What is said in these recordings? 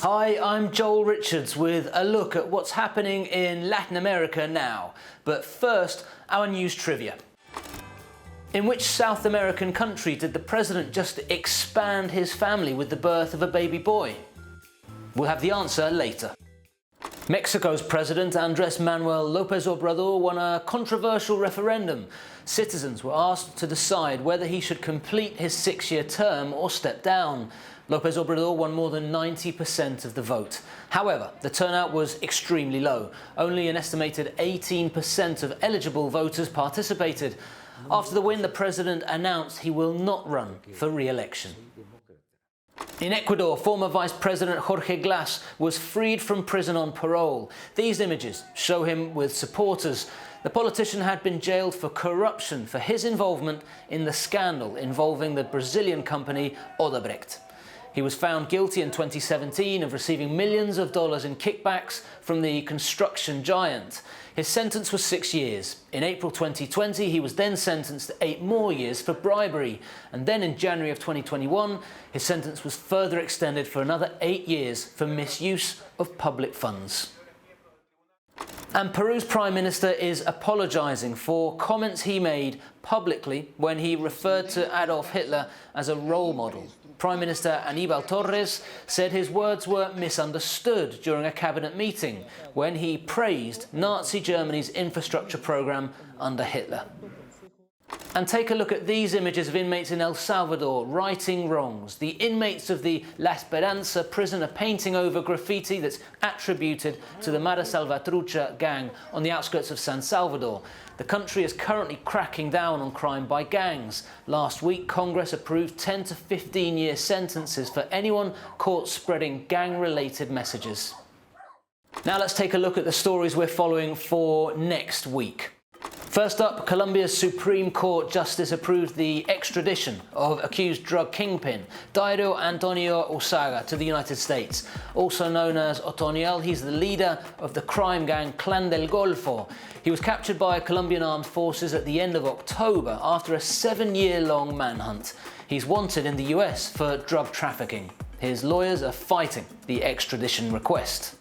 Hi, I'm Joel Richards with a look at what's happening in Latin America now. But first, our news trivia. In which South American country did the president just expand his family with the birth of a baby boy? We'll have the answer later. Mexico's President Andrés Manuel López Obrador won a controversial referendum. Citizens were asked to decide whether he should complete his 6-year term or step down. López Obrador won more than 90% of the vote. However, the turnout was extremely low. Only an estimated 18% of eligible voters participated. After the win, the president announced he will not run for re-election. In Ecuador, former Vice President Jorge Glass was freed from prison on parole. These images show him with supporters. The politician had been jailed for corruption for his involvement in the scandal involving the Brazilian company Odebrecht. He was found guilty in 2017 of receiving millions of dollars in kickbacks from the construction giant. His sentence was 6 years. In April 2020, he was then sentenced to 8 more years for bribery. And then in January of 2021, his sentence was further extended for another 8 years for misuse of public funds. And Peru's Prime Minister is apologising for comments he made publicly when he referred to Adolf Hitler as a role model. Prime Minister Aníbal Torres said his words were misunderstood during a cabinet meeting when he praised Nazi Germany's infrastructure programme under Hitler. And take a look at these images of inmates in El Salvador righting wrongs. The inmates of the La Esperanza prison are painting over graffiti that's attributed to the Mara Salvatrucha gang on the outskirts of San Salvador. The country is currently cracking down on crime by gangs. Last week, Congress approved 10 to 15-year sentences for anyone caught spreading gang-related messages. Now let's take a look at the stories we're following for next week. First up, Colombia's Supreme Court Justice approved the extradition of accused drug kingpin Dairo Antonio Usaga to the United States. Also known as Otoniel, he's the leader of the crime gang Clan del Golfo. He was captured by Colombian armed forces at the end of October after a 7-year-long manhunt. He's wanted in the US for drug trafficking. His lawyers are fighting the extradition request.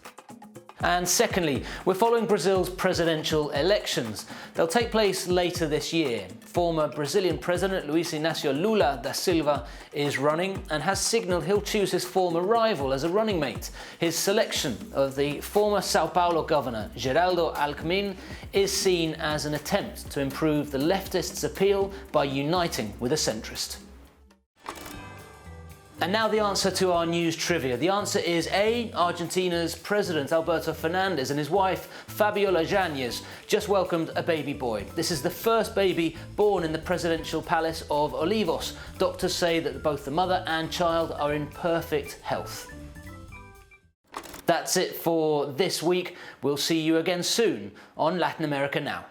And secondly, we're following Brazil's presidential elections. They'll take place later this year. Former Brazilian President Luiz Inácio Lula da Silva is running and has signalled he'll choose his former rival as a running mate. His selection of the former Sao Paulo governor Geraldo Alckmin is seen as an attempt to improve the leftists' appeal by uniting with a centrist. And now the answer to our news trivia. The answer is A. Argentina's President Alberto Fernandez and his wife Fabiola Yáñez just welcomed a baby boy. This is the first baby born in the presidential palace of Olivos. Doctors say that both the mother and child are in perfect health. That's it for this week. We'll see you again soon on Latin America Now.